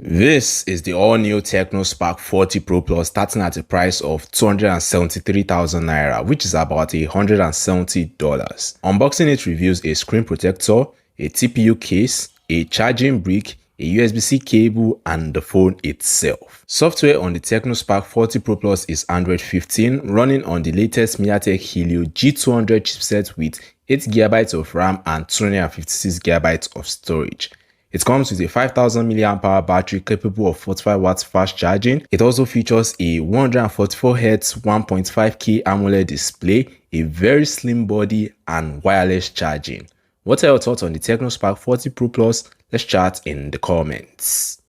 This is the all-new Tecno Spark 40 Pro Plus starting at a price of 273,000 Naira, which is about $170. Unboxing it reveals a screen protector, a TPU case, a charging brick, a USB-C cable, and the phone itself. Software on the Tecno Spark 40 Pro Plus is Android 15, running on the latest MediaTek Helio G200 chipset with 8GB of RAM and 256GB of storage. It comes with a 5000 mAh battery capable of 45 watts fast charging. It also features a 144Hz 1.5K AMOLED display, a very slim body, and wireless charging. What are your thoughts on the Tecno Spark 40 Pro Plus? Let's chat in the comments.